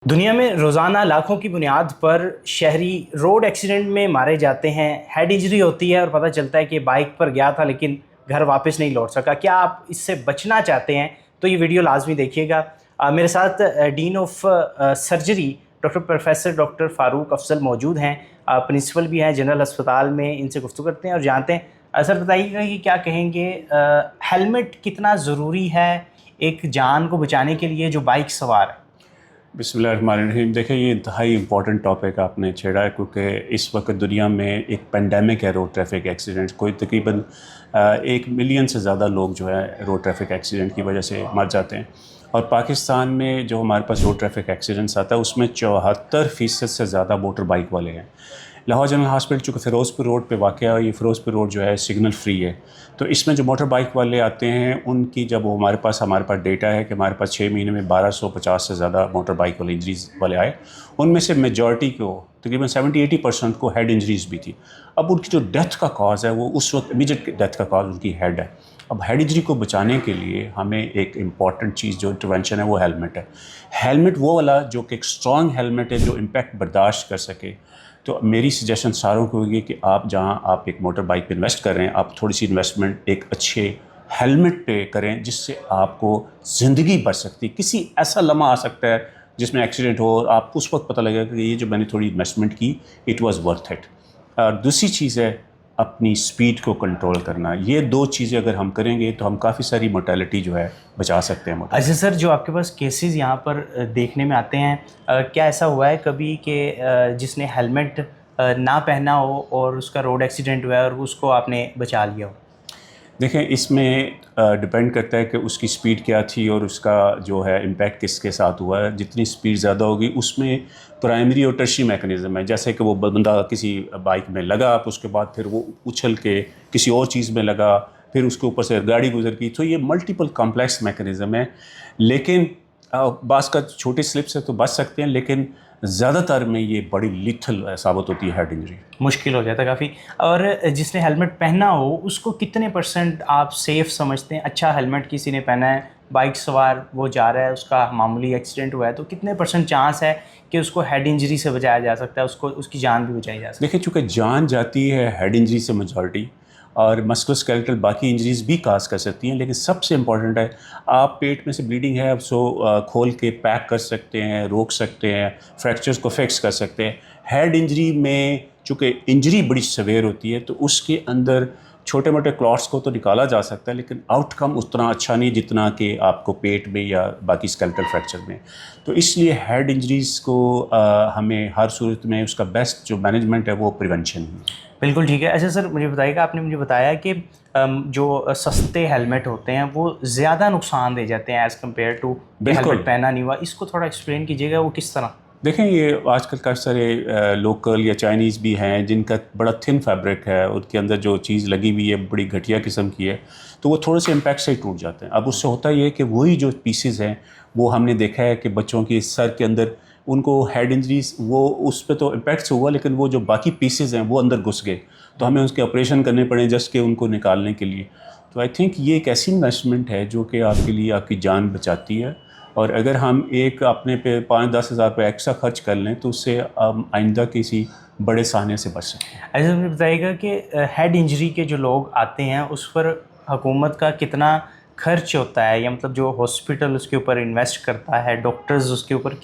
دنیا میں روزانہ لاکھوں کی بنیاد پر شہری روڈ ایکسیڈنٹ میں مارے جاتے ہیں، ہیڈ انجری ہوتی ہے اور پتہ چلتا ہے کہ بائک پر گیا تھا لیکن گھر واپس نہیں لوٹ سکا۔ کیا آپ اس سے بچنا چاہتے ہیں تو یہ ویڈیو لازمی دیکھیے گا۔ میرے ساتھ ڈین آف سرجری پروفیسر ڈاکٹر فاروق افضل موجود ہیں، پرنسپل بھی ہیں جنرل اسپتال میں۔ ان سے گفتگو کرتے ہیں اور جانتے ہیں۔ سر بتائیے گا کہ کیا کہیں گے، ہیلمٹ کتنا ضروری ہے ایک جان کو بچانے کے لیے جو بائک سوار ہے؟ بسم اللہ الرحمن الرحیم۔ دیکھیں، یہ انتہائی امپورٹنٹ ٹاپک آپ نے چھیڑا ہے، کیونکہ اس وقت دنیا میں ایک پینڈیمک ہے روڈ ٹریفک ایکسیڈنٹ۔ کوئی تقریباً 1 ملین سے زیادہ لوگ جو ہے روڈ ٹریفک ایکسیڈنٹ کی وجہ سے مر جاتے ہیں، اور پاکستان میں جو ہمارے پاس روڈ ٹریفک ایکسیڈنٹس آتا ہے اس میں 74% سے زیادہ موٹر بائک والے ہیں۔ لاہور جنرل ہاسپٹل چونکہ فیروز پور روڈ پہ واقع ہے، یہ فیروز پور روڈ جو ہے سگنل فری ہے، تو اس میں جو موٹر بائک والے آتے ہیں ان کی جب وہ ہمارے پاس ڈیٹا ہے کہ ہمارے پاس 6 مہینے میں 1250 سے زیادہ موٹر بائک والے انجریز والے آئے، ان میں سے میجورٹی کو تقریباً 70-80% کو ہیڈ انجریز بھی تھی۔ اب ان کی جو ڈیتھ کا کاز ہے وہ اس وقت امیجیٹ ڈیتھ کا کاز ان کی ہیڈ ہے۔ اب ہیڈ انجری کو بچانے کے لیے ہمیں ایک امپورٹنٹ چیز جو انٹرونشن ہے وہ ہیلمٹ ہے۔ ہیلمٹ وہ والا جو کہ ایک اسٹرانگ ہیلمٹ ہے جو امپیکٹ برداشت کر سکے۔ تو میری سجیشن ساروں کو ہوگی کہ آپ جہاں آپ ایک موٹر بائک پہ انویسٹ کر رہے ہیں، آپ تھوڑی سی انویسٹمنٹ ایک اچھے ہیلمٹ پہ کریں جس سے آپ کو زندگی بچ سکتی۔ کسی ایسا لمحہ آ سکتا ہے جس میں ایکسیڈنٹ ہو اور آپ کو اس وقت پتہ لگے کہ یہ جو میں نے تھوڑی انویسٹمنٹ کی اٹ واز ورتھ اٹ۔ اور دوسری چیز ہے اپنی سپیڈ کو کنٹرول کرنا۔ یہ 2 چیزیں اگر ہم کریں گے تو ہم کافی ساری مورٹیلٹی جو ہے بچا سکتے ہیں۔ اچھا سر، جو آپ کے پاس کیسز یہاں پر دیکھنے میں آتے ہیں، کیا ایسا ہوا ہے کبھی کہ جس نے ہیلمٹ نہ پہنا ہو اور اس کا روڈ ایکسیڈنٹ ہوا ہے اور اس کو آپ نے بچا لیا ہو؟ دیکھیں، اس میں ڈپینڈ کرتا ہے کہ اس کی سپیڈ کیا تھی اور اس کا جو ہے امپیکٹ کس کے ساتھ ہوا ہے۔ جتنی سپیڈ زیادہ ہوگی اس میں پرائمری اور ٹرشری میکنزم ہے، جیسے کہ وہ بندہ کسی بائک میں لگا، اس کے بعد پھر وہ اچھل کے کسی اور چیز میں لگا، پھر اس کے اوپر سے گاڑی گزر گئی، تو یہ ملٹیپل کمپلیکس میکنزم ہے۔ لیکن بعض کا چھوٹے سلپ سے تو بچ سکتے ہیں، لیکن زیادہ تر میں یہ بڑی لیتھل ثابت ہوتی ہے ہیڈ انجری۔ مشکل ہو جاتا ہے کافی۔ اور جس نے ہیلمٹ پہنا ہو اس کو کتنے % آپ سیف سمجھتے ہیں؟ اچھا ہیلمٹ کسی نے پہنا ہے، بائک سوار وہ جا رہا ہے، اس کا معمولی ایکسیڈنٹ ہوا ہے، تو کتنے % چانس ہے کہ اس کو ہیڈ انجری سے بچایا جا سکتا ہے، اس کی جان بھی بچائی جا سکتی ہے؟ دیکھیں، چونکہ جان جاتی ہے ہیڈ انجری سے میجورٹی، اور مسکولوسکیلیٹل باقی انجریز بھی کاز کر سکتی ہیں، لیکن سب سے امپورٹنٹ ہے آپ پیٹ میں سے بلیڈنگ ہے سو کھول کے پیک کر سکتے ہیں، روک سکتے ہیں، فریکچرز کو فکس کر سکتے ہیں۔ ہیڈ انجری میں چونکہ انجری بڑی سویر ہوتی ہے تو اس کے اندر چھوٹے موٹے کلاٹس کو تو نکالا جا سکتا ہے، لیکن آؤٹ کم اتنا اچھا نہیں جتنا کہ آپ کو پیٹ میں یا باقی اسکیلیٹل فریکچر میں۔ تو اس لیے ہیڈ انجریز کو ہمیں ہر صورت میں اس کا بیسٹ جو مینجمنٹ ہے وہ پریونشن ہے۔ بالکل ٹھیک ہے۔ اچھا سر، مجھے بتائیے گا، آپ نے مجھے بتایا کہ جو سستے ہیلمٹ ہوتے ہیں وہ زیادہ نقصان دے جاتے ہیں ایز کمپیئر ٹو ہیلمٹ پہنا نہیں ہوا، اس کو تھوڑا ایکسپلین کیجیے گا وہ کس طرح؟ دیکھیں، یہ آج کل کافی سارے لوکل یا چائنیز بھی ہیں جن کا بڑا تھن فیبرک ہے، ان کے اندر جو چیز لگی ہوئی ہے بڑی گھٹیا قسم کی ہے، تو وہ تھوڑے سے امپیکٹ سے ہی ٹوٹ جاتے ہیں۔ اب اس سے ہوتا یہ ہے کہ وہی جو پیسز ہیں وہ ہم نے دیکھا ہے کہ بچوں کی سر کے اندر ان کو ہیڈ انجریز، وہ اس پہ تو امپیکٹ سے ہوا لیکن وہ جو باقی پیسز ہیں وہ اندر گھس گئے، تو ہمیں اس کے آپریشن کرنے پڑے جسٹ کہ ان کو نکالنے کے لیے۔ تو آئی تھنک یہ ایک ایسی انویسٹمنٹ ہے جو کہ آپ کے لیے آپ کی جان بچاتی ہے، اور اگر ہم ایک اپنے پہ 5-10 ہزار روپے ایکسٹرا خرچ کر لیں تو اس سے آئندہ کسی بڑے سانحے سے بچ سکتے ہیں۔ ایسا مجھے بتائیے گا کہ ہیڈ انجری کے جو لوگ آتے ہیں اس پر حکومت کا کتنا خرچ ہوتا ہے، یا مطلب جو ہاسپٹل اس کے اوپر انویسٹ کرتا ہے، ڈاکٹرز اس کے اوپر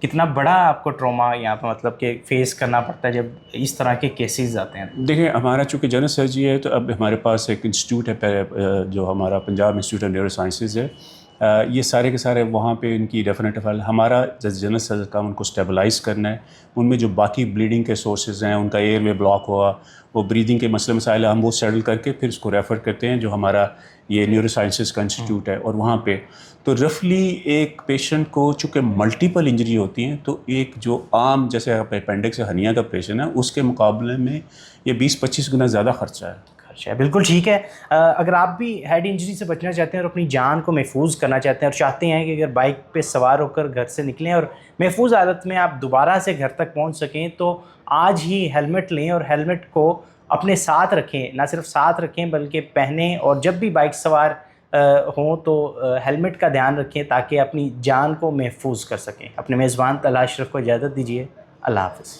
کتنا بڑا آپ کو ٹراما یہاں پہ مطلب کہ فیس کرنا پڑتا ہے جب اس طرح کے کیسز آتے ہیں؟ دیکھیں، ہمارا چونکہ جنرل سرجری ہے تو اب ہمارے پاس ایک انسٹیٹیوٹ ہے جو ہمارا Punjab institute of neuro sciences ہے۔ یہ سارے کے سارے وہاں پہ ان کی ڈیفینیٹ فائل، ہمارا جنرل سرجن کا ان کو اسٹیبلائز کرنا ہے، ان میں جو باقی بلیڈنگ کے سورسز ہیں، ان کا ایئر وے بلاک ہوا، وہ بریدنگ کے مسئلے مسائل ہم وہ سیٹل کر کے پھر اس کو ریفر کرتے ہیں جو ہمارا یہ نیورو سائنسز کا انسٹیٹیوٹ ہے، اور وہاں پہ تو رفلی ایک پیشنٹ کو چونکہ ملٹیپل انجری ہوتی ہیں تو ایک جو عام جیسے اپینڈکس یا ہرنیا کا پیشنٹ ہے اس کے مقابلے میں یہ 20-25 گنا زیادہ خرچہ ہے۔ بالکل ٹھیک ہے۔ اگر آپ بھی ہیڈ انجری سے بچنا چاہتے ہیں اور اپنی جان کو محفوظ کرنا چاہتے ہیں اور چاہتے ہیں کہ اگر بائک پہ سوار ہو کر گھر سے نکلیں اور محفوظ حالت میں آپ دوبارہ سے گھر تک پہنچ سکیں، تو آج ہی ہیلمٹ لیں اور ہیلمٹ کو اپنے ساتھ رکھیں، نہ صرف ساتھ رکھیں بلکہ پہنیں، اور جب بھی بائک سوار ہوں تو ہیلمٹ کا دھیان رکھیں تاکہ اپنی جان کو محفوظ کر سکیں. اپنے میزبان طلحہ اشرف کو اجازت دیجیے. اللہ حافظ.